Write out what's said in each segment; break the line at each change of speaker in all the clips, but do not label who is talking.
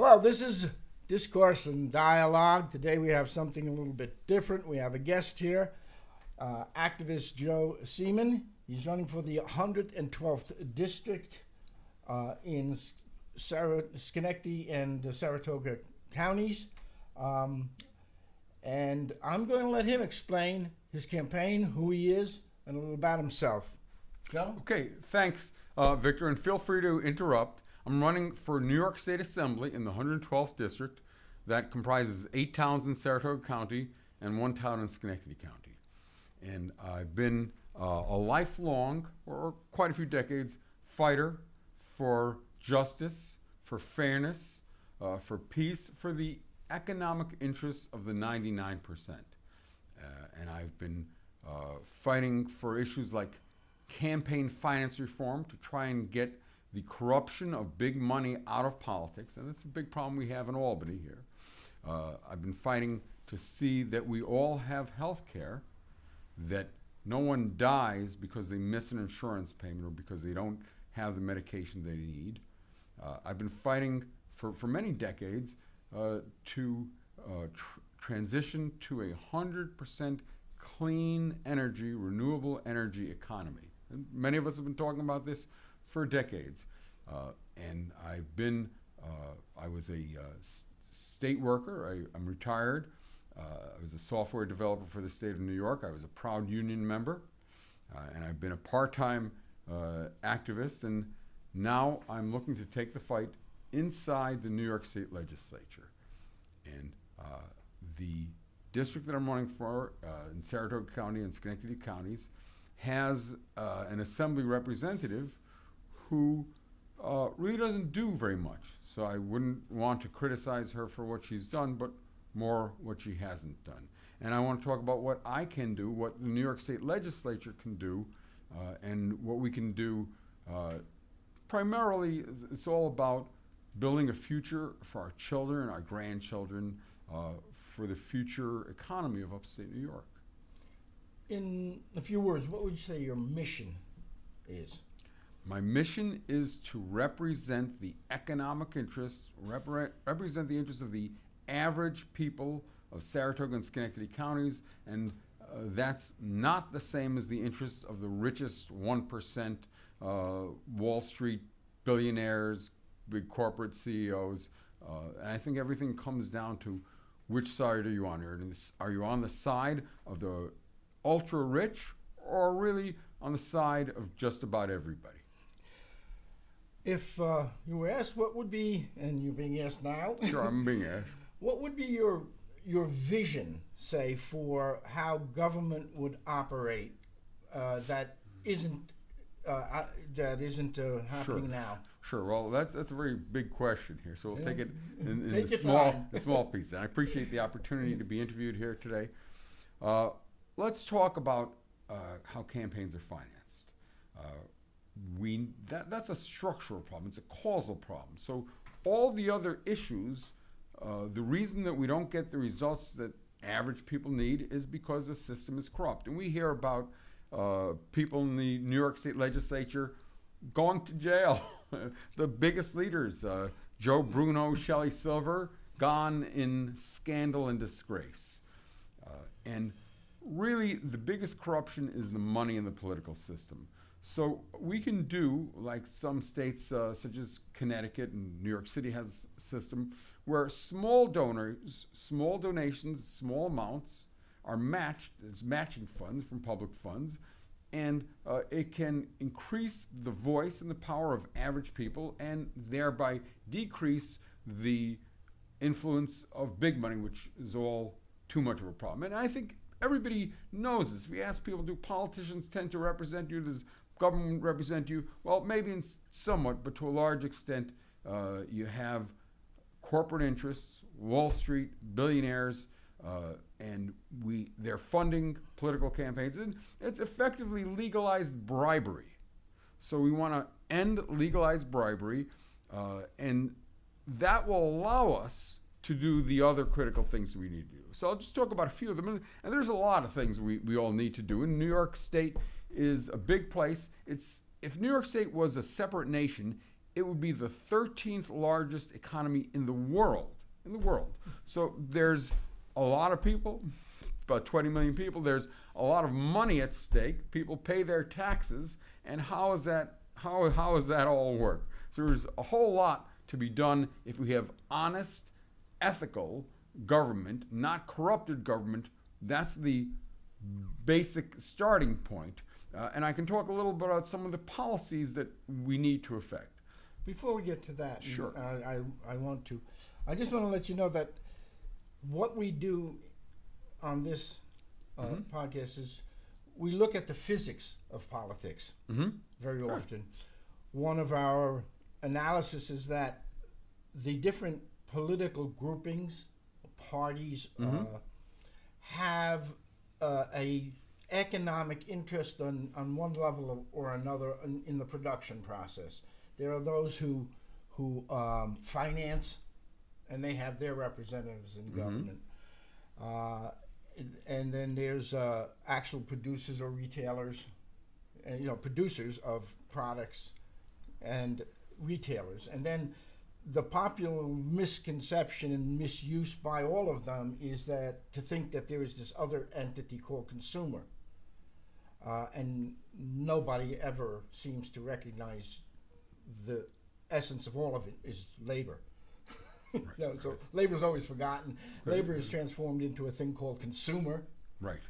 Hello, this is Discourse and Dialogue. Today we have something a little bit different. We have a guest here, activist Joe Seeman. He's running for the 112th district in Schenectady and Saratoga counties. And I'm going to let him explain his campaign, who he is, and a little about himself. Joe?
Okay, thanks, Victor, and feel free to interrupt. I'm running for New York State Assembly in the 112th district that comprises 8 towns in Saratoga County and 1 town in Schenectady County. And I've been a lifelong, or quite a few decades, fighter for justice, for fairness, for peace, for the economic interests of the 99%. And I've been fighting for issues like campaign finance reform to try and get the corruption of big money out of politics, and that's a big problem we have in Albany here. I've been fighting to see that we all have health care, that no one dies because they miss an insurance payment or because they don't have the medication they need. I've been fighting for many decades to transition to a 100% clean energy, renewable energy economy. And many of us have been talking about this for decades. And I've been, I was a state worker. I'm retired. I was a software developer for the state of New York. I was a proud union member. And I've been a part-time activist. And now I'm looking to take the fight inside the New York State legislature. And the district that I'm running for in Saratoga County and Schenectady counties has an assembly representative who really doesn't do very much. So I wouldn't want to criticize her for what she's done, but more what she hasn't done. And I want to talk about what I can do, what the New York State legislature can do, and what we can do. Primarily, it's all about building a future for our children and our grandchildren, for the future economy of upstate New York.
In a few words, what would you say your mission is?
My mission is to represent the economic interests, represent the interests of the average people of Saratoga and Schenectady counties, and that's not the same as the interests of the richest 1%, Wall Street billionaires, big corporate CEOs. And I think everything comes down to which side are you on here? Are you on the side of the ultra rich, or really on the side of just about everybody?
If you were asked what would be, and you're being asked now.
Sure, I'm being asked.
What would be your vision, say, for how government would operate that isn't happening
Sure.
now?
Sure. Well, that's a very big question here, so we'll take it in
Take
the
your
small
time.
the small piece. And I appreciate the opportunity to be interviewed here today. Let's talk about how campaigns are financed. That's a structural problem. It's a causal problem. So all the other issues, the reason that we don't get the results that average people need is because the system is corrupt. And we hear about people in the New York State legislature going to jail. The biggest leaders, Joe Bruno, Shelley Silver, gone in scandal and disgrace. And really, the biggest corruption is the money in the political system. So we can do, like some states, such as Connecticut and New York City has a system where small donors, small donations, small amounts are matched. It's matching funds from public funds. And it can increase the voice and the power of average people and thereby decrease the influence of big money, which is all too much of a problem. And I think everybody knows this. If you ask people, do politicians tend to represent you? Does government represent you? Well, maybe in somewhat, but to a large extent, you have corporate interests, Wall Street, billionaires, and they're funding political campaigns. And it's effectively legalized bribery. So we want to end legalized bribery, and that will allow us to do the other critical things we need to do. So I'll just talk about a few of them. And there's a lot of things we all need to do. And New York State is a big place. If New York State was a separate nation, it would be the 13th largest economy in the world. In the world. So there's a lot of people, about 20 million people. There's a lot of money at stake. People pay their taxes, and how is that? How does that all work? So there's a whole lot to be done if we have honest, ethical government, not corrupted government. That's the basic starting point. And I can talk a little bit about some of the policies that we need to affect.
Before we get to that,
Sure.
I just want to let you know that what we do on this podcast is we look at the physics of politics very often. One of our analysis is that the different political groupings, parties, have a economic interest on one level or another in the production process. There are those who finance, and they have their representatives in government. And then there's actual producers or retailers, and producers of products and retailers. And then the popular misconception and misuse by all of them is that to think that there is this other entity called consumer. And nobody ever seems to recognize the essence of all of it is labor.
Right.
So labor is always forgotten. Right. Labor is transformed into a thing called consumer.
Right.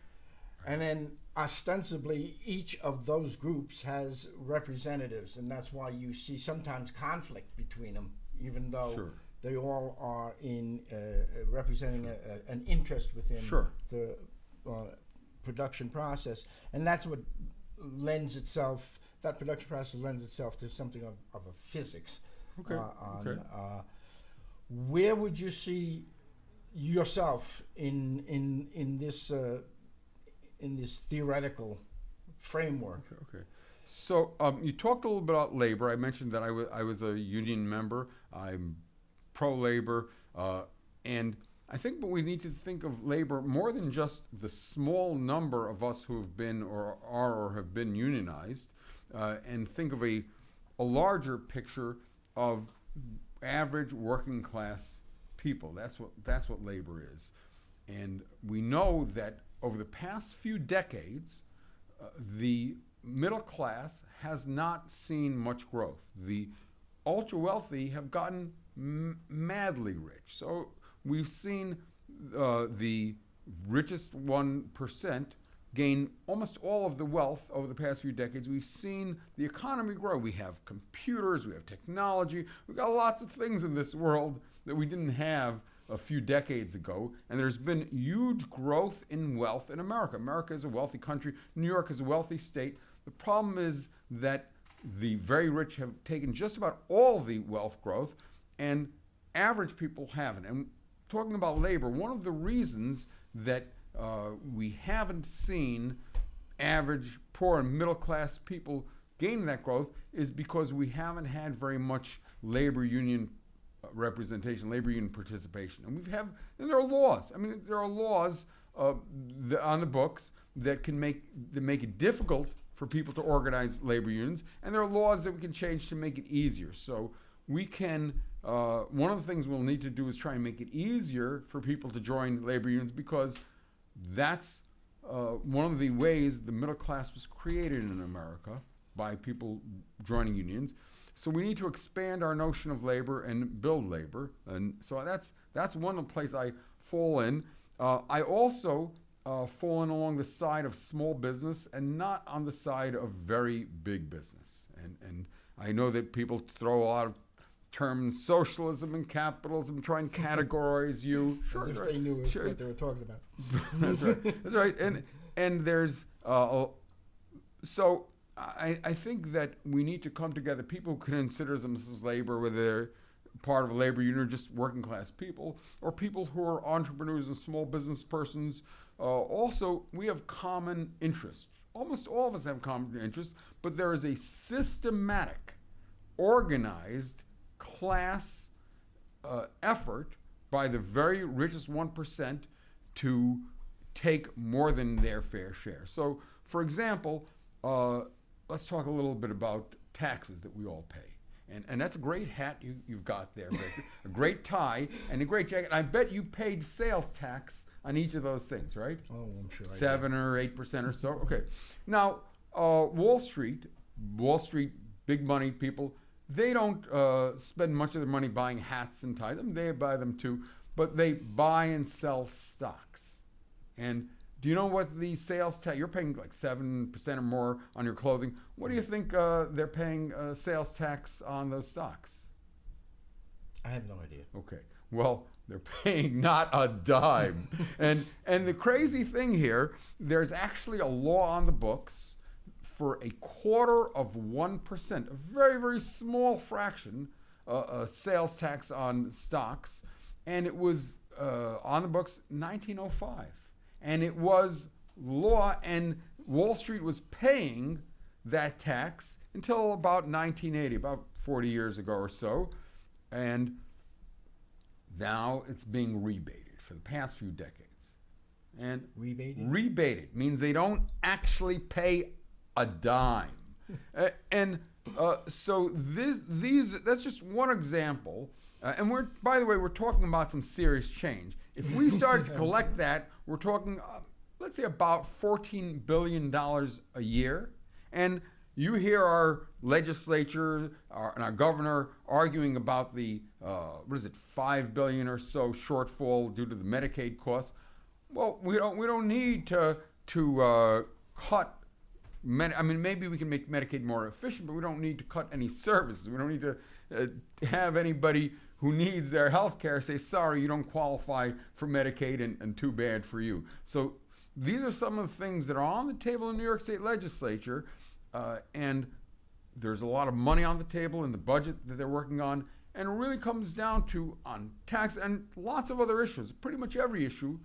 And then ostensibly each of those groups has representatives, and that's why you see sometimes conflict between them, even though they all are in representing an interest within the production process. And that's what lends itself, that production process lends itself to something of a physics. Where would you see yourself in this theoretical framework?
Okay. So you talked a little bit about labor. I mentioned that I was a union member. I'm pro-labor, and I think we need to think of labor more than just the small number of us who have been or are or have been unionized, and think of a larger picture of average working class people. That's what labor is. And we know that over the past few decades, the middle class has not seen much growth. The ultra wealthy have gotten madly rich. So we've seen the richest 1% gain almost all of the wealth over the past few decades. We've seen the economy grow. We have computers, we have technology, we've got lots of things in this world that we didn't have a few decades ago, and there's been huge growth in wealth in America. America is a wealthy country. New York is a wealthy state. The problem is that the very rich have taken just about all the wealth growth, and average people haven't. And talking about labor, one of the reasons that we haven't seen average poor and middle class people gain that growth is because we haven't had very much labor union representation, labor union participation. And there are laws. I mean, there are laws on the books that make it difficult for people to organize labor unions, and there are laws that we can change to make it easier. So we can, one of the things we'll need to do is try and make it easier for people to join labor unions, because that's one of the ways the middle class was created in America, by people joining unions. So we need to expand our notion of labor and build labor. And so that's one place I fall in. I also fall in along the side of small business and not on the side of very big business. And I know that people throw a lot of terms, socialism and capitalism, try and categorize you.
As if they knew what they were talking about.
That's right. That's right. And there's so I think that we need to come together. People who consider themselves labor, whether they're part of a labor union or just working class people, or people who are entrepreneurs and small business persons. Also, we have common interests. Almost all of us have common interests, but there is a systematic, organized class effort by the very richest 1% to take more than their fair share. So, for example, let's talk a little bit about taxes that we all pay. And that's a great hat you've got there, Victor. A great tie and a great jacket. I bet you paid sales tax on each of those things, right?
Oh, I'm sure.
7 or 8% or so. Okay. Now, Wall Street, big money people, they don't spend much of their money buying hats and ties. I mean, they buy them too, but they buy and sell stocks. And do you know what the sales tax? You're paying like 7% or more on your clothing. What do you think they're paying sales tax on those stocks?
I have no idea.
Okay. Well, they're paying not a dime. and the crazy thing here, there's actually a law on the books for 0.25%, a very, very small fraction, sales tax on stocks. And it was on the books 1905. And it was law, and Wall Street was paying that tax until about 1980, about 40 years ago or so. And now it's being rebated for the past few decades. And
Rebated?
Rebated means they don't actually pay a dime. So that's just one example. And by the way, we're talking about some serious change. If we started to collect that, we're talking, let's say, about $14 billion a year. And you hear our legislature and our governor arguing about the, $5 billion or so shortfall due to the Medicaid costs. Well, we don't need to cut. I mean, maybe we can make Medicaid more efficient, but we don't need to cut any services. We don't need to have anybody who needs their health care say, sorry, you don't qualify for Medicaid and too bad for you. So these are some of the things that are on the table in the New York State Legislature, and there's a lot of money on the table in the budget that they're working on, and it really comes down to on tax and lots of other issues, pretty much every issue,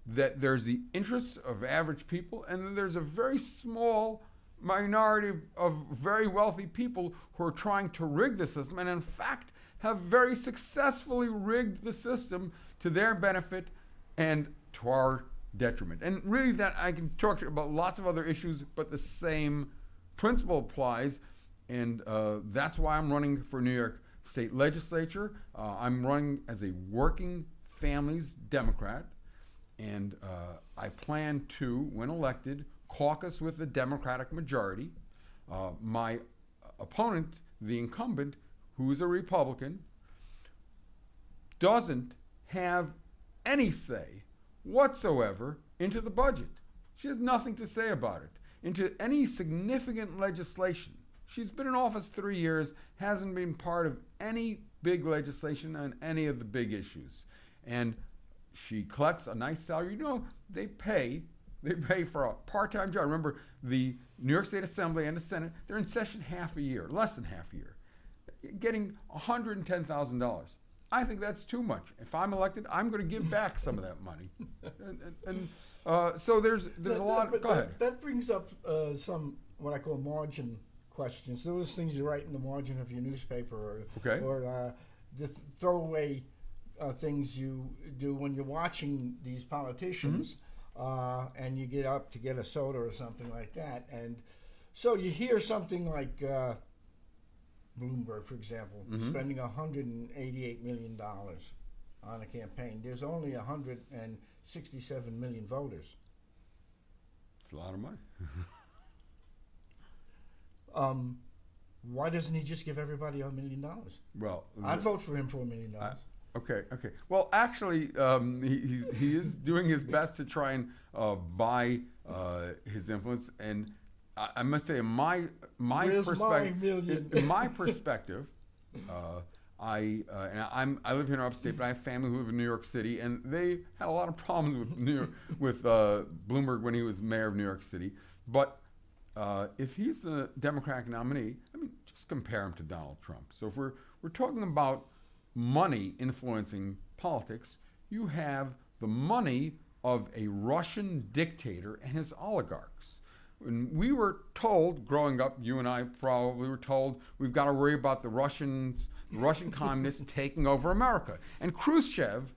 that there's the interests of average people, and then there's a very small minority of very wealthy people who are trying to rig the system, and in fact have very successfully rigged the system to their benefit and to our detriment. And really, that I can talk to you about lots of other issues, but the same principle applies, and that's why I'm running for New York State Legislature. I'm running as a working families Democrat, and I plan to, when elected, caucus with the Democratic majority. My opponent, the incumbent, who's a Republican, doesn't have any say whatsoever into the budget. She has nothing to say about it, into any significant legislation. She's been in office 3 years, hasn't been part of any big legislation on any of the big issues. And she collects a nice salary. You know, they pay for a part-time job. Remember, the New York State Assembly and the Senate, they're in session half a year, less than half a year, getting $110,000. I think that's too much. If I'm elected, I'm going to give back some of that money. So there's a lot. Go ahead.
That brings up some what I call margin questions. Those things you write in the margin of your newspaper, or the throwaway things you do when you're watching these politicians, and you get up to get a soda or something like that, and so you hear something like Bloomberg, for example, spending $188 million on a campaign. There's only 167 million voters.
It's a lot of money.
Why doesn't he just give everybody $1 million?
Well,
I'd vote for him for $1 million.
Okay. Well, actually, he is doing his best to try and buy his influence. And I must say, in my perspective, I live here in upstate, but I have family who live in New York City, and they had a lot of problems with Bloomberg when he was mayor of New York City. But if he's the Democratic nominee, I mean, just compare him to Donald Trump. So if we're talking about money influencing politics, you have the money of a Russian dictator and his oligarchs. When we were told, growing up, you and I probably were told, we've got to worry about the Russian communists taking over America. And Khrushchev,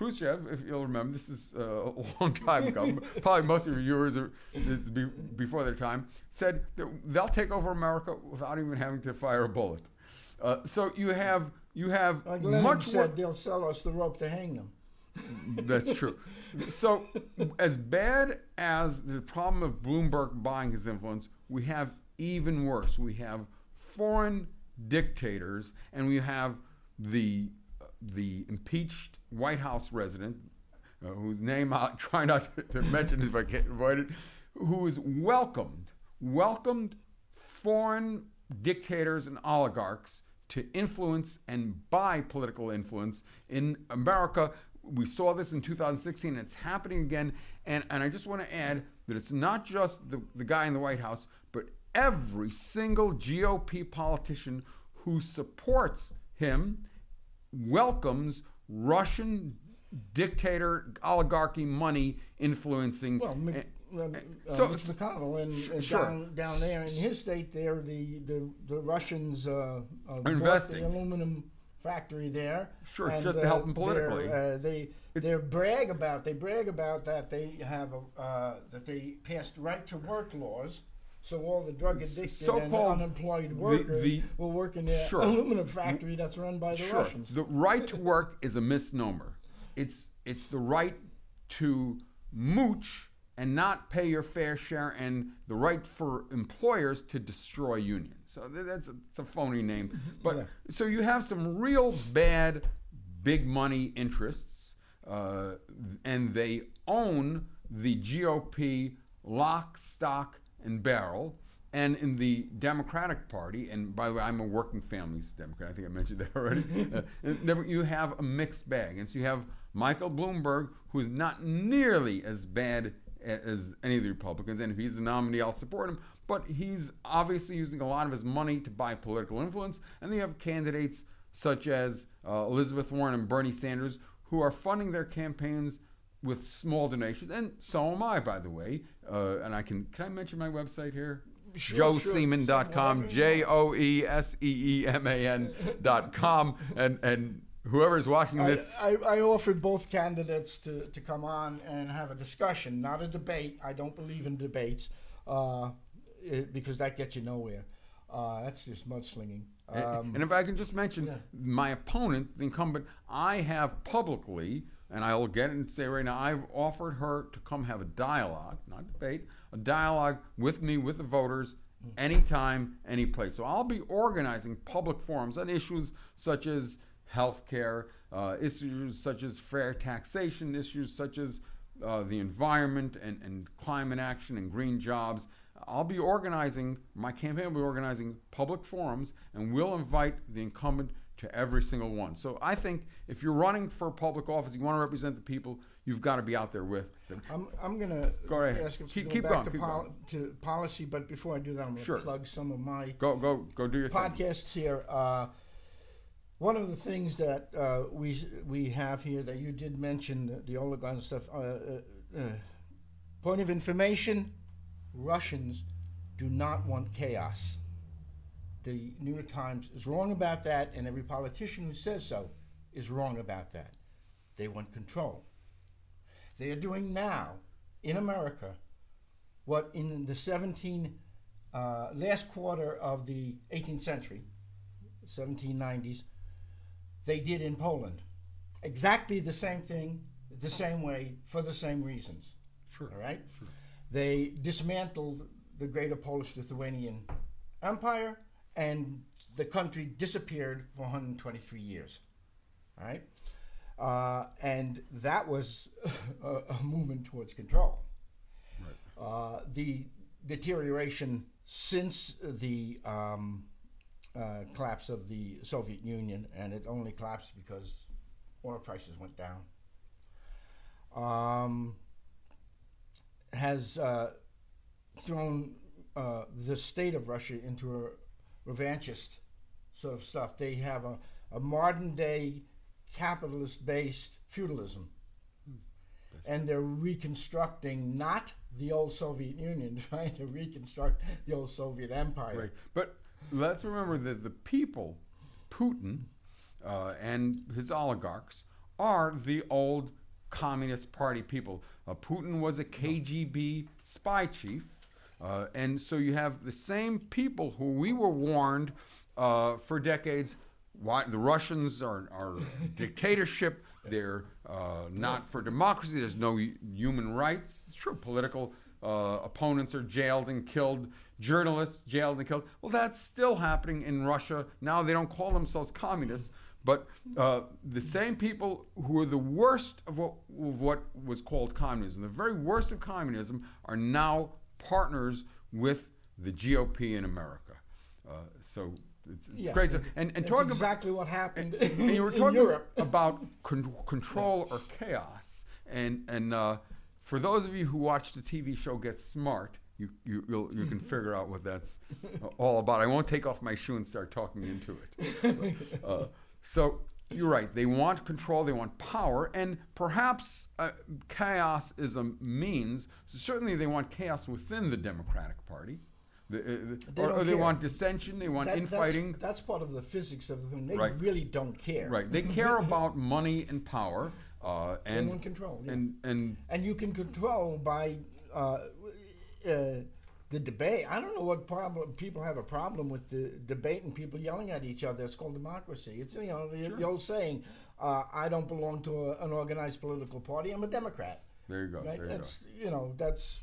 if you'll remember, this is a long time ago, probably most of your viewers this is before their time, said that they'll take over America without even having to fire a bullet. So you have
Like Lenin
much more.
said, they'll sell us the rope to hang them.
That's true. So, as bad as the problem of Bloomberg buying his influence, we have even worse. We have foreign dictators, and we have the impeached White House resident, whose name I'll try not to mention if I can't avoid it, who is welcomed foreign dictators and oligarchs to influence and buy political influence in America. We saw this in 2016, and it's happening again. And I just want to add that it's not just the guy in the White House, but every single GOP politician who supports him welcomes Russian dictator oligarchy money influencing.
Well,
so
Mitch McConnell and
sure.
down there in his state, there the Russians bought
investing.
the aluminum factory there.
Sure, just to help them politically.
They brag about that they have that they passed right to work laws. So all the drug addicted and unemployed workers will work in the aluminum factory that's run by the Russians.
The right to work is a misnomer. It's the right to mooch and not pay your fair share, and the right for employers to destroy unions. So it's a phony name. But so you have some real bad big money interests, and they own the GOP lock, stock, and barrel. And in the Democratic Party, and by the way, I'm a working families Democrat. I think I mentioned that already. You have a mixed bag. And so you have Michael Bloomberg, who is not nearly as bad as any of the Republicans. And if he's the nominee, I'll support him. But he's obviously using a lot of his money to buy political influence. And then you have candidates such as Elizabeth Warren and Bernie Sanders, who are funding their campaigns with small donations. And so am I, by the way. And can I mention my website here?
Sure,
JoeSeeman.com, JoeSeeman.com, and whoever's watching this.
I offered both candidates to come on and have a discussion, not a debate. I don't believe in debates because that gets you nowhere. That's just mudslinging.
And if I can just mention my opponent, the incumbent, I have publicly, and I'll get it and say right now, I've offered her to come have a dialogue, not debate, a dialogue with me, with the voters, anytime, any place. So I'll be organizing public forums on issues such as healthcare, issues such as fair taxation, issues such as the environment and climate action and green jobs. I'll be organizing, my campaign will be organizing public forums, and we'll invite the incumbent to every single one. So I think if you're running for public office, you want to represent the people, you've got to be out there with them.
I'm going to
ask
him to go back to policy, but before I do that, I'm going to plug some of my
go do your
podcasts here. One of the things that we have here that you did mention, the oligarch stuff, point of information, Russians do not want chaos. The New York Times is wrong about that, and every politician who says so is wrong about that. They want control. They are doing now in America what in the last quarter of the 18th century, 1790s, they did in Poland. Exactly the same thing, the same way, for the same reasons.
Sure.
All right?
Sure.
They dismantled the greater Polish-Lithuanian Empire, and the country disappeared for 123 years. All right? And that was a movement towards control. Right. The deterioration since the collapse of the Soviet Union, and it only collapsed because oil prices went down, has thrown the state of Russia into a revanchist sort of stuff. They have a modern-day capitalist-based feudalism. And they're reconstructing not the old Soviet Union, trying to reconstruct the old Soviet Empire.
Right. But let's remember that the people, Putin and his oligarchs, are the old Communist Party people. Putin was a KGB spy chief. And so you have the same people who we were warned for decades. Why the Russians are dictatorship. They're not for democracy. There's no human rights. It's true. Political opponents are jailed and killed. Journalists jailed and killed. Well, that's still happening in Russia. Now they don't call themselves communists, but the same people who are the worst of what was called communism, the very worst of communism, are now partners with the GOP in America. So it's crazy. And talking
exactly what happened
and you were
in
talking
Europe.
about control or chaos. And for those of you who watch the TV show Get Smart, you can figure out what that's all about. I won't take off my shoe and start talking into it. So you're right. They want control. They want power. And perhaps chaos is a means. So certainly they want chaos within the Democratic Party. Or they want dissension. They want infighting.
That's part of the physics of the thing. They
Right.
really don't care.
Right. They care about money and power.
They want control. Yeah.
And
you can control by the debate. I don't know what problem people have a problem with the debate and people yelling at each other. It's called democracy. It's the old saying, I don't belong to an organized political party. I'm a Democrat.
there you go.
Right?
There you go.
That's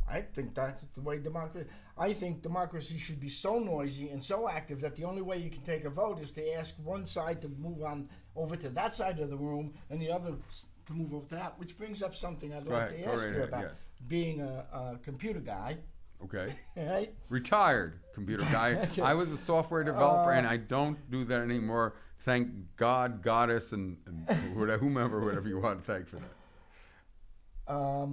I think that's the way democracy. I think democracy should be so noisy and so active that the only way you can take a vote is to ask one side to move on over to that side of the room and the other to move over to that. Which brings up something I'd like to ask you about.
Yes.
Being a computer guy,
Okay.
right?
Retired computer guy.
Okay.
I was a software developer, and I don't do that anymore. Thank God, Goddess, and whomever, whatever you want to thank for that.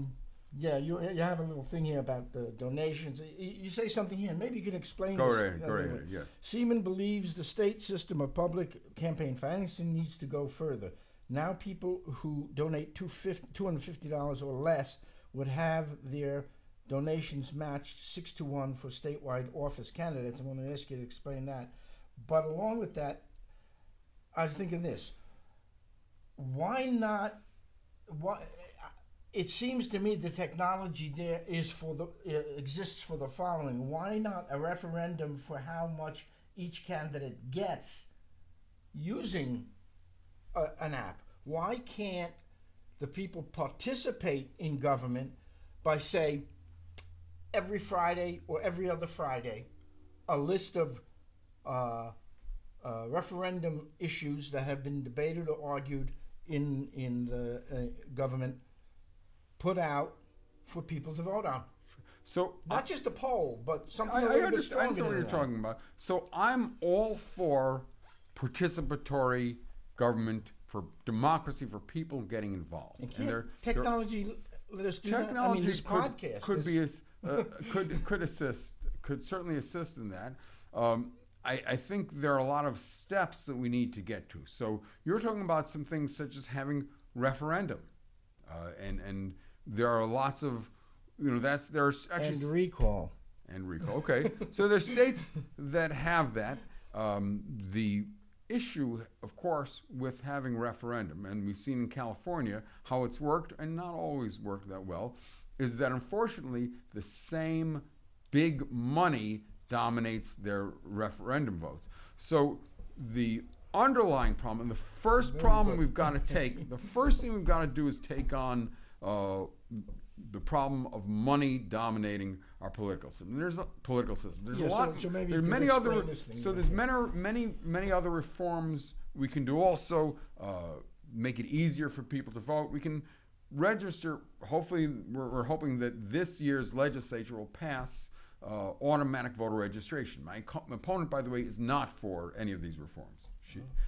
Yeah, you have a little thing here about the donations. You say something here, and maybe you can explain
Go
this.
right ahead, yes.
Seaman believes the state system of public campaign financing needs to go further. Now people who donate $250 or less would have their donations matched 6-1 for statewide office candidates. I'm going to ask you to explain that. But along with that, I was thinking this. Why not... It seems to me the technology there is exists for the following. Why not a referendum for how much each candidate gets using an app? Why can't the people participate in government by, say, every Friday or every other Friday, a list of referendum issues that have been debated or argued in the government put out for people to vote on?
So
not just a poll, but something
I
a little bit
understand
stronger
what
than
you're
that.
talking about. So I'm all for participatory government, for democracy, for people getting involved.
And can't technology let us do that? I
Technology
mean, this podcast
could certainly assist in that. I think there are a lot of steps that we need to get to. So you're talking about some things such as having referendum, and there are lots of, there's actually
and recall.
And recall. Okay, so there's states that have that. The issue, of course, with having referendum, and we've seen in California how it's worked and not always worked that well, is that unfortunately the same big money dominates their referendum votes. So the underlying problem, and the first problem we've got to take, the first thing we've got to do is take on the problem of money dominating our political system. There's a political system. There's a lot.
So maybe
there's
you
many
can
other.
explain this thing
So
more.
there's many other reforms we can do. Also, make it easier for people to vote. We can register. Hopefully, we're hoping that this year's legislature will pass automatic voter registration. My opponent, by the way, is not for any of these reforms.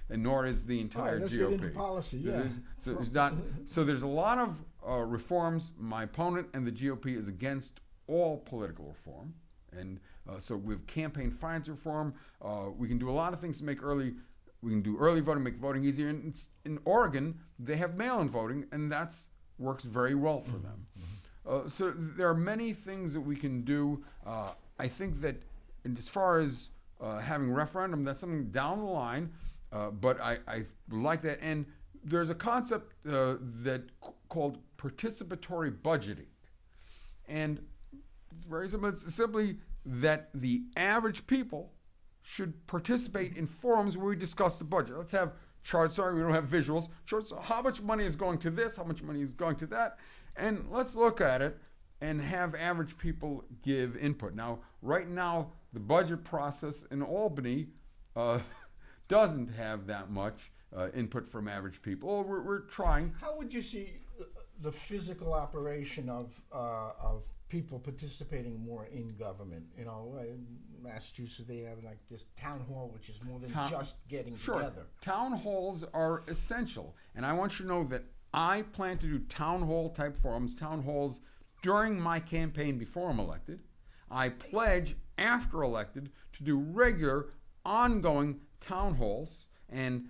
And nor is the entire
let's
GOP.
get into policy, yeah.
So there's a lot of reforms. My opponent and the GOP is against all political reform, and so with campaign finance reform, we can do a lot of things to make early. We can do early voting, make voting easier. And in Oregon, they have mail-in voting, and that's works very well for them. So there are many things that we can do. I think that, as far as having referendum, that's something down the line. But I like that. And there's a concept called participatory budgeting. And it's very simple. It's simply that the average people should participate in forums where we discuss the budget. Let's have charts. Sorry, we don't have visuals. Charts. How much money is going to this? How much money is going to that? And let's look at it and have average people give input. Now, right now, the budget process in Albany doesn't have that much input from average people. We're trying.
How would you see the physical operation of people participating more in government? You know, in Massachusetts, they have like this town hall, which is more than just getting together.
Town halls are essential, and I want you to know that I plan to do town hall type forums, town halls during my campaign before I'm elected. I pledge after elected to do regular, ongoing town halls. And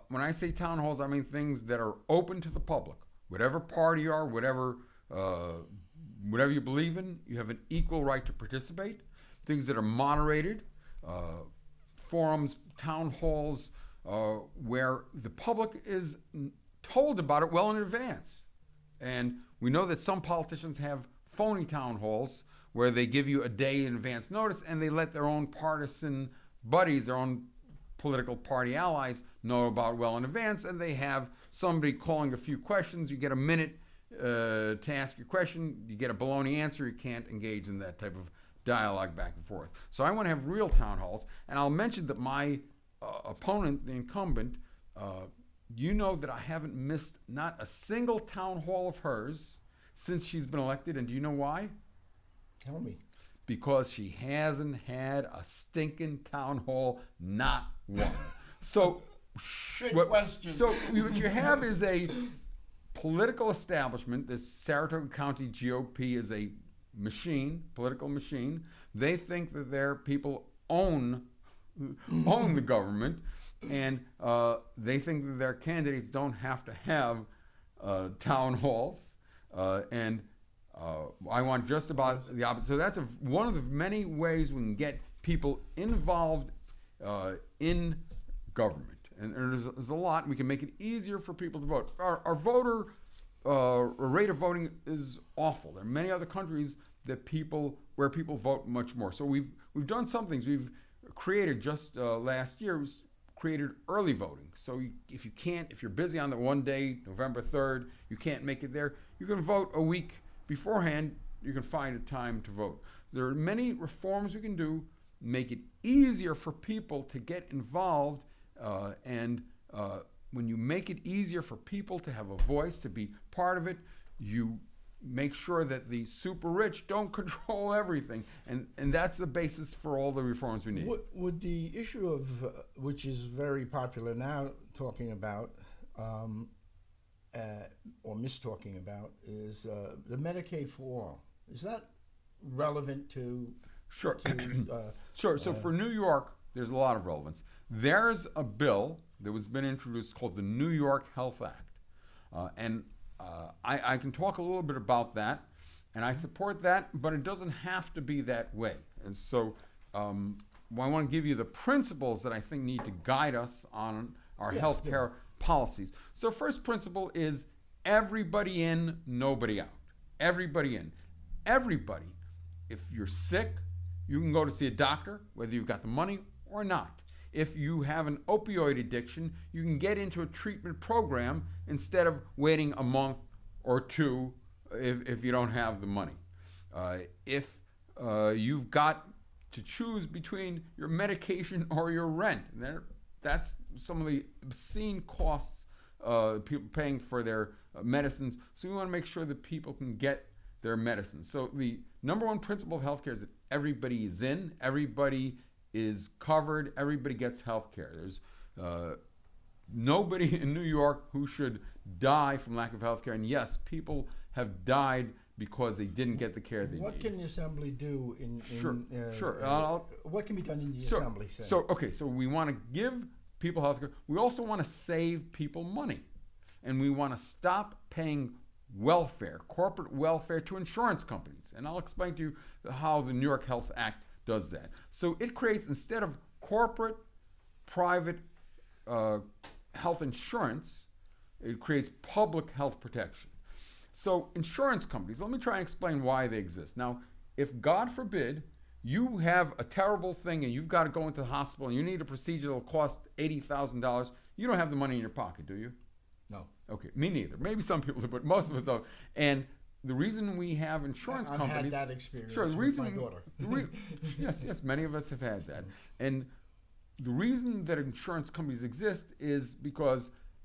when I say town halls, I mean things that are open to the public. Whatever party you are, whatever you believe in, you have an equal right to participate. Things that are moderated, forums, town halls, where the public is told about it well in advance. And we know that some politicians have phony town halls where they give you a day in advance notice and they let their own partisan buddies, their own political party allies know about well in advance, and they have somebody calling a few questions. You get a minute to ask your question. You get a baloney answer. You can't engage in that type of dialogue back and forth. So I want to have real town halls. And I'll mention that my opponent, the incumbent, you know that I haven't missed not a single town hall of hers since she's been elected. And do you know why?
Tell me.
Because she hasn't had a stinking town hall, not one. So,
question.
So what you have is a political establishment. This Saratoga County GOP is a machine, political machine. They think that their people own the government, and they think that their candidates don't have to have town halls. I want just about the opposite. So that's one of the many ways we can get people involved in government. And there's a lot. We can make it easier for people to vote. Our voter rate of voting is awful. There are many other countries where people vote much more. So we've done some things. We've created just last year. Created early voting. So if you're busy on the one day, November 3rd, you can't make it there, you can vote a week beforehand. You can find a time to vote. There are many reforms we can do, make it easier for people to get involved, and when you make it easier for people to have a voice, to be part of it, you make sure that the super rich don't control everything, and that's the basis for all the reforms we need.
Would the issue of, which is very popular now, talking about, or mistalking about, is the Medicaid for all. Is that relevant to?
Sure. Sure. So for New York, there's a lot of relevance. There's a bill that was been introduced called the New York Health Act, and I can talk a little bit about that, and I support that, but it doesn't have to be that way. And so I want to give you the principles that I think need to guide us on our healthcare policies. So first principle is everybody in, nobody out. Everybody in. Everybody. If you're sick, you can go to see a doctor, whether you've got the money or not. If you have an opioid addiction, you can get into a treatment program instead of waiting a month or two if you don't have the money. If you've got to choose between your medication or your rent, that's some of the obscene costs people paying for their medicines. So we want to make sure that people can get their medicines. So the number one principle of healthcare is that everybody is in, everybody is covered, everybody gets health care. There's nobody in New York who should die from lack of health care. And yes, people have died because they didn't get the care they need.
What can the assembly do in
Sure.
what can be done in the assembly?
So we want to give people health care. We also want to save people money. And we want to stop paying welfare, corporate welfare, to insurance companies. And I'll explain to you how the New York Health Act does that. So it creates, instead of corporate, private health insurance, it creates public health protection. So insurance companies, let me try and explain why they exist. Now, if God forbid You have a terrible thing and you've got to go into the hospital and you need a procedure that'll cost $80,000. You don't have the money in your pocket, do you?
No.
Okay, me neither. Maybe some people do, but most of us don't. And the reason we have insurance
I've
companies...
had that experience
Sure, the
with
reason,
my daughter.
yes, many of us have had that. And the reason that insurance companies exist is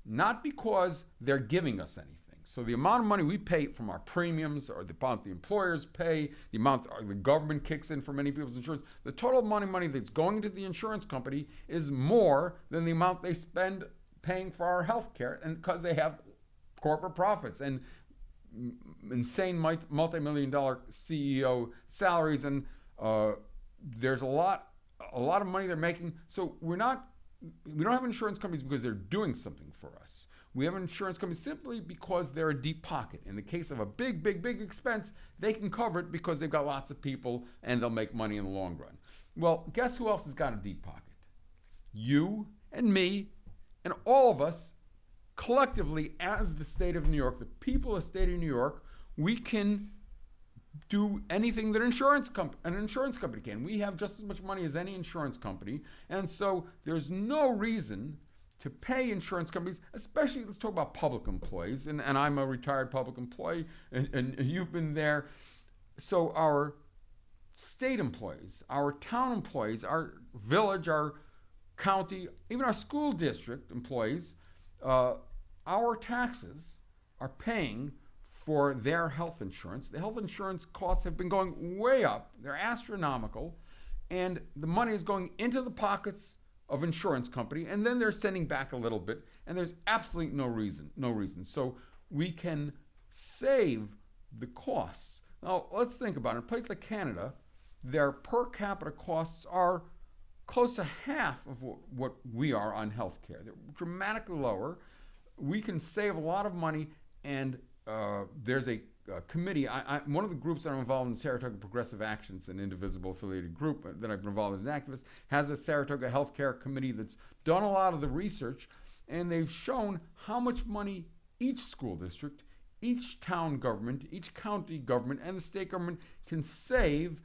not because they're giving us anything. So the amount of money we pay from our premiums, or the amount the employers pay, the amount the government kicks in for many people's insurance, the total money that's going into the insurance company is more than the amount they spend paying for our health care, and because they have corporate profits and insane multi-million-dollar CEO salaries, and there's a lot of money they're making. So we don't have insurance companies because they're doing something for us. We have insurance companies simply because they're a deep pocket. In the case of a big expense, they can cover it because they've got lots of people and they'll make money in the long run. Well, guess who else has got a deep pocket? You and me and all of us collectively as the state of New York, the people of the state of New York, we can do anything that an insurance company can. We have just as much money as any insurance company, and so there's no reason to pay insurance companies, especially, let's talk about public employees, and I'm a retired public employee, and you've been there. So our state employees, our town employees, our village, our county, even our school district employees, our taxes are paying for their health insurance. The health insurance costs have been going way up. They're astronomical, and the money is going into the pockets of insurance company, and then they're sending back a little bit, and there's absolutely no reason. So we can save the costs. Now, let's think about it. In a place like Canada, their per capita costs are close to half of what we are on healthcare. They're dramatically lower. We can save a lot of money, and there's a committee. One of the groups that I'm involved in, Saratoga Progressive Actions, an indivisible affiliated group that I've been involved as an activist, has a Saratoga Healthcare Committee that's done a lot of the research, and they've shown how much money each school district, each town government, each county government, and the state government can save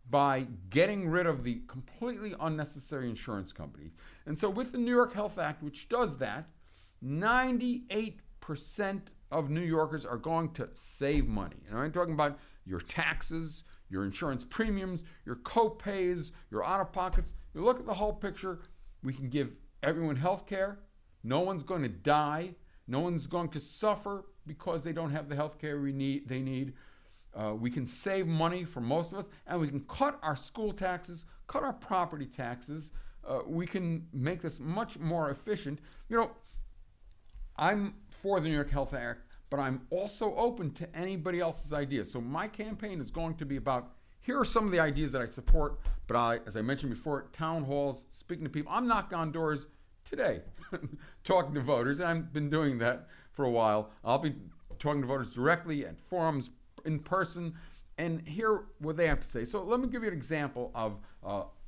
by getting rid of the completely unnecessary insurance companies. And so with the New York Health Act, which does that, 98% of New Yorkers are going to save money. And I'm talking about your taxes, your insurance premiums, your co-pays, your out-of-pockets. You look at the whole picture, we can give everyone health care. No one's going to die. No one's going to suffer because they don't have the health care they need. We can save money for most of us, and we can cut our school taxes, cut our property taxes. We can make this much more efficient. You know, I'm for the New York Health Act, but I'm also open to anybody else's ideas. So my campaign is going to be about, here are some of the ideas that I support, but as I mentioned before, town halls, speaking to people. I'm knocking on doors today, talking to voters, and I've been doing that for a while. I'll be talking to voters directly at forums, in person, and hear what they have to say. So let me give you an example of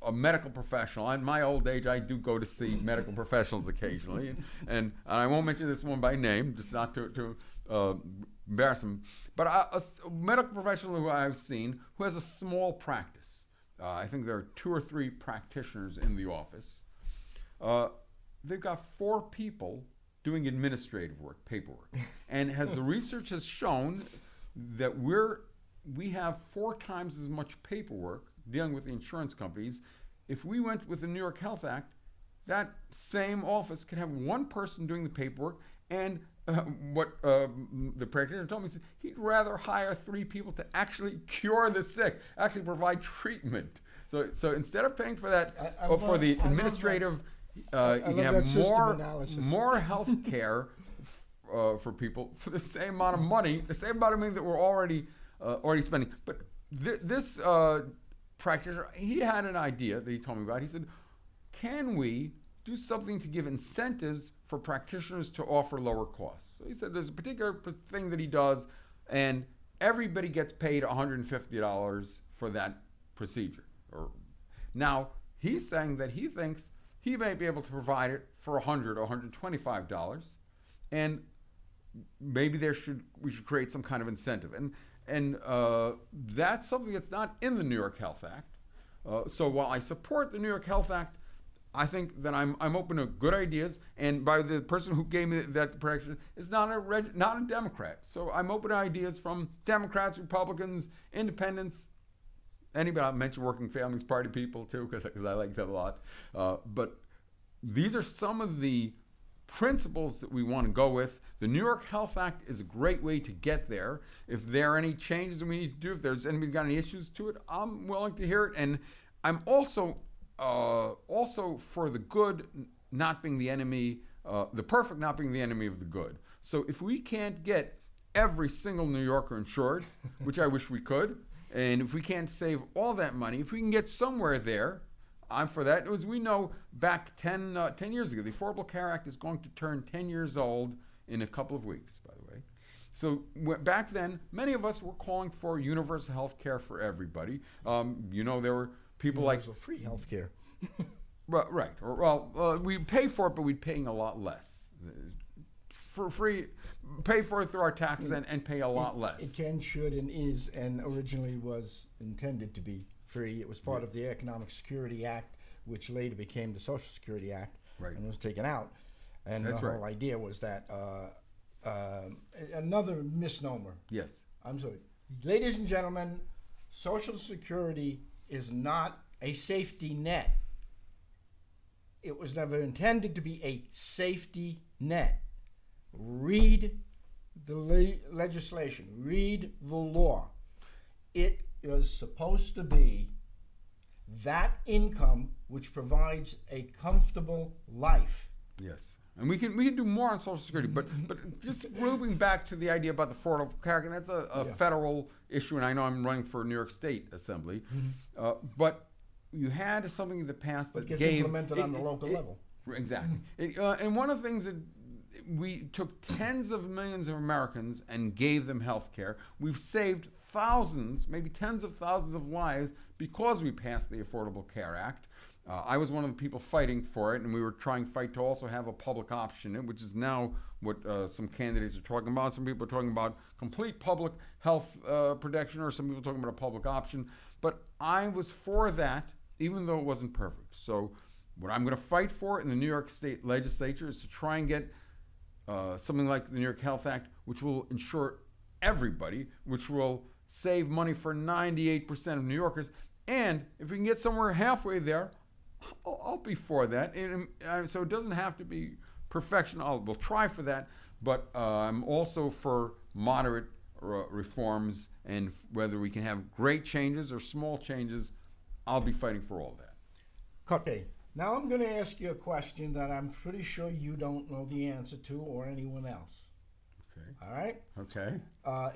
a medical professional. In my old age, I do go to see medical professionals occasionally, and I won't mention this one by name, just not to embarrass them. But a medical professional who I've seen who has a small practice. I think there are 2 or 3 practitioners in the office. They've got 4 people doing administrative work, paperwork, and as the research has shown, that we have 4 times as much paperwork dealing with the insurance companies. If we went with the New York Health Act, that same office could have 1 person doing the paperwork, and what the practitioner told me, he said he'd rather hire 3 people to actually cure the sick, actually provide treatment. So instead of paying for that, for the administrative, you can have more health care for people for the same amount of money, that we're already spending. But this practitioner, he had an idea that he told me about. He said, can we do something to give incentives for practitioners to offer lower costs? So he said there's a particular thing that he does, and everybody gets paid $150 for that procedure. Now, he's saying that he thinks he may be able to provide it for $100 or $125, and maybe we should create some kind of incentive. And that's something that's not in the New York Health Act. So while I support the New York Health Act, I think that I'm open to good ideas, and by the person who gave me that protection is not a Democrat. So I'm open to ideas from Democrats, Republicans, Independents, anybody. I'll mention Working Families Party people too, because I like them a lot. But these are some of the principles that we want to go with. The New York Health Act is a great way to get there. If there are any changes that we need to do, if there's anybody got any issues to it, I'm willing to hear it. And I'm also for the good not being the enemy, the perfect not being the enemy of the good. So if we can't get every single New Yorker insured, which I wish we could, and if we can't save all that money, if we can get somewhere there, I'm for that. As we know, back 10 years ago, the Affordable Care Act is going to turn 10 years old in a couple of weeks, by the way. So back then, many of us were calling for universal health care for everybody. There were people
universal free health care.
Right. Or, we pay for it, but we're paying a lot less. For free, pay for it through our taxes and pay a lot less.
It can, should, and is, and originally was intended to be free. It was part of the Economic Security Act, which later became the Social Security Act, and was taken out. And
That's
the whole idea was that another misnomer.
Yes.
I'm sorry. Ladies and gentlemen, Social Security is not a safety net. It was never intended to be a safety net. Read the legislation. Read the law. It is supposed to be that income which provides a comfortable life.
Yes. And we can do more on Social Security, but just moving back to the idea about the Affordable Care Act, and that's a federal issue, and I know I'm running for New York State Assembly, but you had something in the past that
gets
gave
implemented on the local level.
Exactly. And one of the things that we took tens of millions of Americans and gave them health care. We've saved thousands, maybe tens of thousands of lives because we passed the Affordable Care Act. I was one of the people fighting for it, and we were trying to fight to also have a public option, which is now what some candidates are talking about. Some people are talking about complete public health protection, or some people are talking about a public option. But I was for that, even though it wasn't perfect. So what I'm going to fight for in the New York State legislature is to try and get something like the New York Health Act, which will insure everybody, which will save money for 98% of New Yorkers. And if we can get somewhere halfway there, I'll be for that. And so it doesn't have to be perfection. We'll try for that. But I'm also for moderate reforms, and whether we can have great changes or small changes, I'll be fighting for all that.
Okay. Now I'm going to ask you a question that I'm pretty sure you don't know the answer to, or anyone else.
Okay.
All right?
Okay.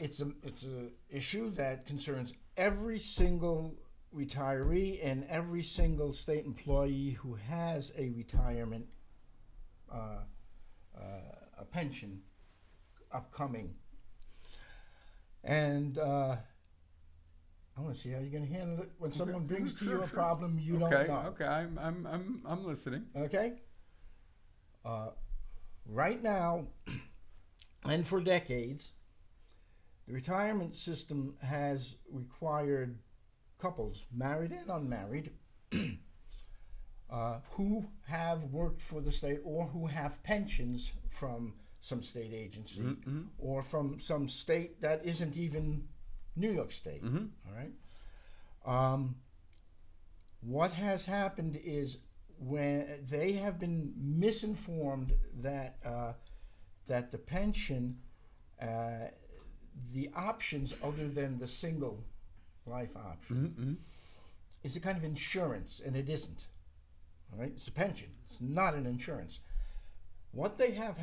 It's a issue that concerns every single retiree and every single state employee who has a retirement, a pension upcoming. And I want to see how you're going to handle it when someone brings to you a problem you don't know.
Okay, I'm listening.
Okay. Right now, and for decades, the retirement system has required couples, married and unmarried, who have worked for the state or who have pensions from some state agency or from some state that isn't even New York State. All right. What has happened is when they have been misinformed that that the pension, the options other than the single life option, is a kind of insurance, and it isn't. All right, it's a pension. It's not an insurance. What they have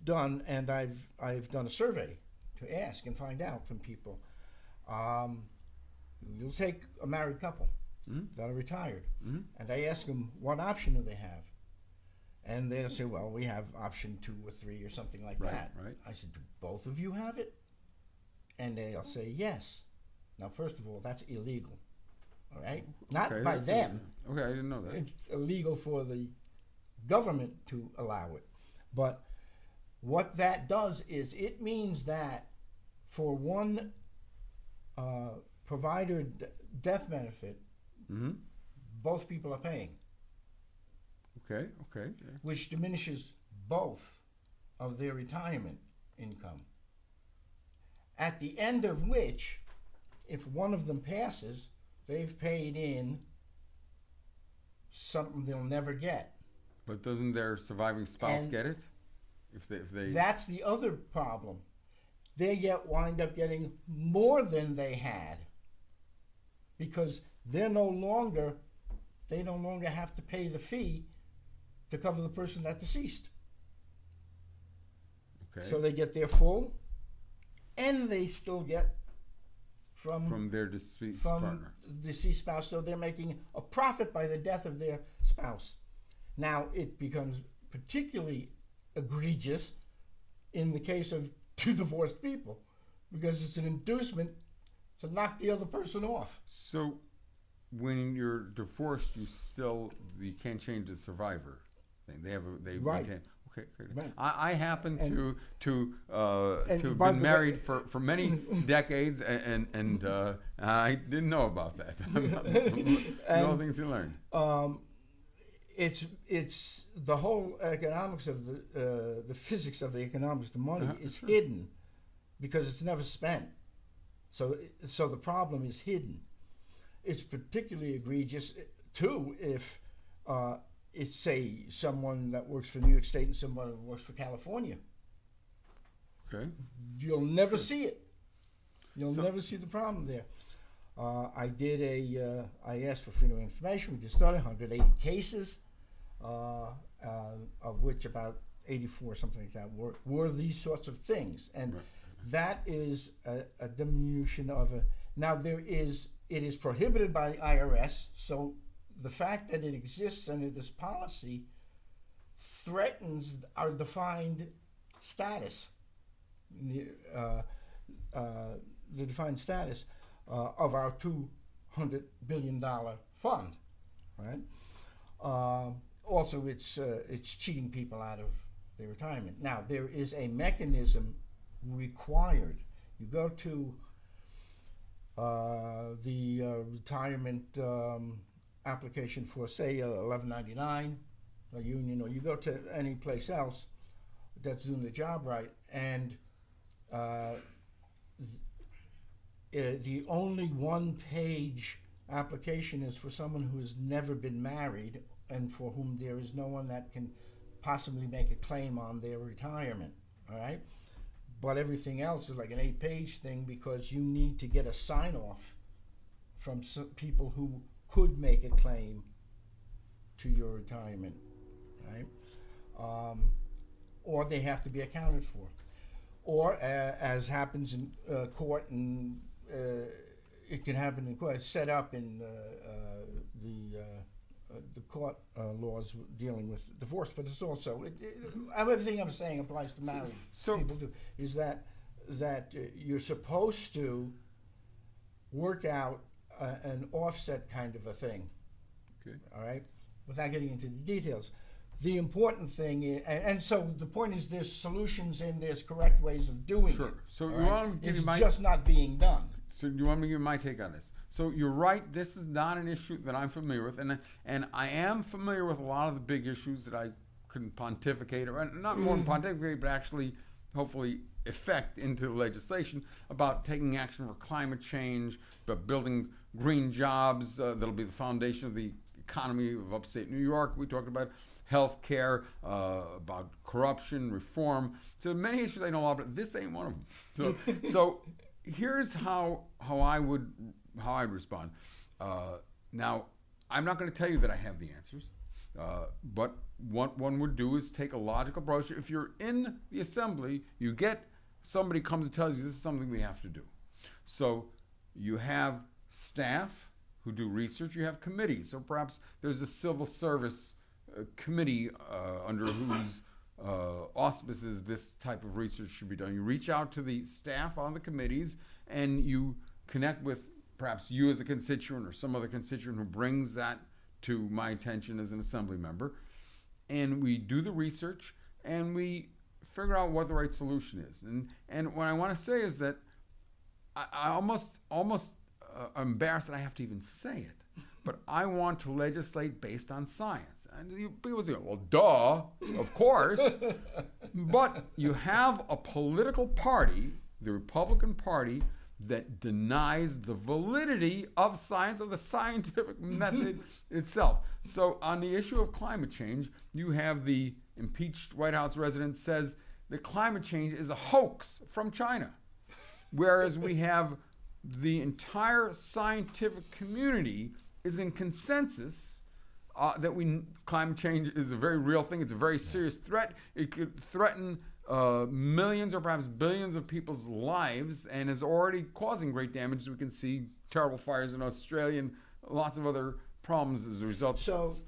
done, and I've done a survey to ask and find out from people. You'll take a married couple that are retired, and I ask them, what option do they have? And they'll say, well, we have option 2 or 3 or something like that.
Right.
I said, do both of you have it? And they'll say, yes. Now, first of all, that's illegal. All right? Not by them.
Okay, I didn't know that.
It's illegal for the government to allow it. But what that does is it means that for one provider death benefit
Mm-hmm.
both people are paying,
Okay. Okay. Yeah.
which diminishes both of their retirement income. At the end of which, if one of them passes, they've paid in something they'll never get.
But doesn't their surviving spouse
And
get it? If they
That's the other problem. They wind up getting more than they had because they no longer have to pay the fee to cover the person that deceased.
okay
So they get their full, and they still get
from their deceased
from
partner.
deceased spouse. So they're making a profit by the death of their spouse. Now it becomes particularly egregious in the case of two divorced people because it's an inducement to knock the other person off.
So when you're divorced, you can't change the survivor thing. They
Right.
maintain. Okay, great.
Right.
I happen to have
by
been
the
married
way-
for many decades, and I didn't know about that. No things you learn.
It's the whole economics of the physics of the economics. The money is hidden because it's never spent. So the problem is hidden. It's particularly egregious too if it's say someone that works for New York State and someone that works for California.
Okay.
You'll never see it. You'll
So-
never see the problem there. I asked for freedom of information. We just started 180 cases, of which about 84, something like that, were these sorts of things. And
Right.
that is a diminution of a. Now it is prohibited by the IRS. So the fact that it exists under this policy threatens our defined status. The defined status of our $200 billion fund, right? Also, it's cheating people out of their retirement. Now, there is a mechanism required. You go to the retirement application for, say, 1199, a union, or you go to any place else that's doing the job right, and the only one-page application is for someone who has never been married and for whom there is no one that can possibly make a claim on their retirement, all right? But everything else is like an 8-page thing because you need to get a sign-off from some people who could make a claim to your retirement, right? Or they have to be accounted for. Or, as happens in court, and it can happen in court, it's set up in the court laws dealing with divorce, but it's also, everything I'm saying applies to married people too, is that you're supposed to work out an offset kind of a thing,
Okay.
all right, without getting into the details. The important thing is, and so the point is there's solutions and there's correct ways of doing
Sure.
it.
So
all
you
right?
want me to give
It's
you my
just not being done.
So you want me to give my take on this? So you're right. This is not an issue that I'm familiar with, and I am familiar with a lot of the big issues that I can pontificate, or not more than pontificate, but actually, hopefully, effect into legislation about taking action for climate change, but building green jobs that'll be the foundation of the economy of upstate New York. We talked about health care, about corruption, reform. So many issues I know a lot about. This ain't one of them. So here's how I'd respond. Now, I'm not going to tell you that I have the answers, but what one would do is take a logical approach. If you're in the assembly, you get somebody comes and tells you this is something we have to do. So you have staff who do research. You have committees. So perhaps there's a civil service committee under whose auspices this type of research should be done. You reach out to the staff on the committees and you connect with perhaps you as a constituent or some other constituent who brings that to my attention as an assembly member. And we do the research and we figure out what the right solution is. And what I want to say is that I almost I'm embarrassed that I have to even say it. but I want to legislate based on science. And people say, well, duh, of course. But you have a political party, the Republican Party, that denies the validity of science, of the scientific method itself. So on the issue of climate change, you have the impeached White House resident says that climate change is a hoax from China. Whereas we have the entire scientific community is in consensus that climate change is a very real thing. It's a very serious threat. It could threaten millions or perhaps billions of people's lives and is already causing great damage. We can see terrible fires in Australia and lots of other problems as a result. So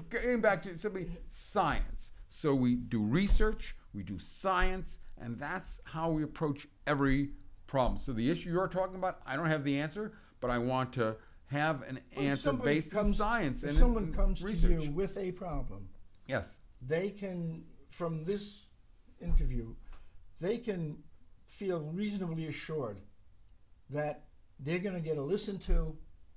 getting back to simply science. So we do research, we do science, and that's how we approach every problem. So the issue you're talking about, I don't have the answer, but I want to have an answer based on science and
someone comes
research.
to you with a problem,
yes,
they can, from this interview, they can feel reasonably assured that they're going to get a listen to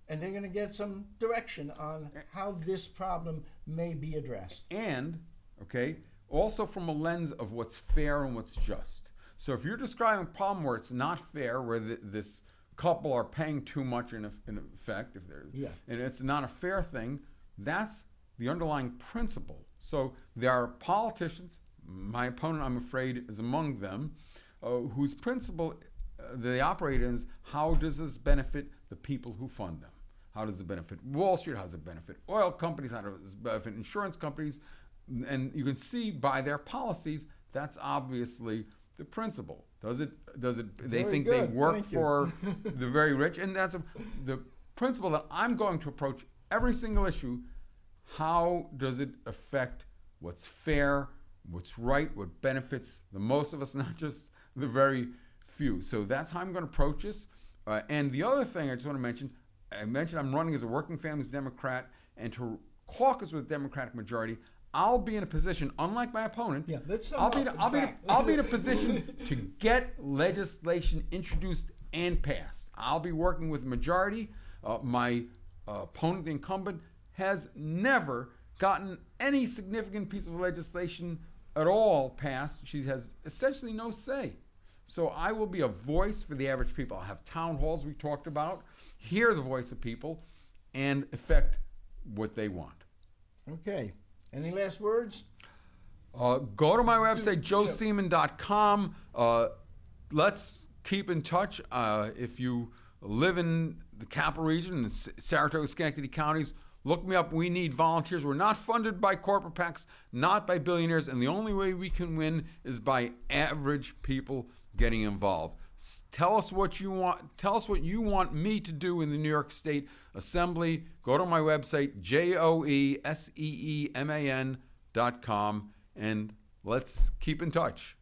and they're going to get some direction on how this problem may be addressed.
And, okay, also from a lens of what's fair and what's just. So if you're describing a problem where it's not fair, where this couple are paying too much in effect, and it's not a fair thing, that's the underlying principle. So there are politicians, my opponent, I'm afraid, is among them, whose principle they operate in is how does this benefit the people who fund them? How does it benefit Wall Street? How does it benefit oil companies? How does it benefit insurance companies? And you can see by their policies, that's obviously the principle. Does it? They
Very
think
good.
they work
Thank you.
for the very rich, and that's the principle that I'm going to approach every single issue. How does it affect what's fair, what's right, what benefits the most of us, not just the very few? So that's how I'm going to approach this. And the other thing I just want to mention, I'm running as a working families Democrat, and to caucus with a Democratic majority, I'll be in a position, unlike my opponent, I'll be in a position to get legislation introduced and passed. I'll be working with the majority. My opponent, the incumbent, has never gotten any significant piece of legislation at all passed. She has essentially no say. So I will be a voice for the average people. I'll have town halls we talked about, hear the voice of people, and affect what they want.
Okay. Any last words?
Go to my website, joeseeman.com. Let's keep in touch. If you live in the capital region, in the Saratoga, Schenectady counties, look me up. We need volunteers. We're not funded by corporate PACs, not by billionaires, and the only way we can win is by average people getting involved. Tell us what you want. Tell us what you want me to do in the New York State Assembly. Go to my website, joeseeman.com, and let's keep in touch.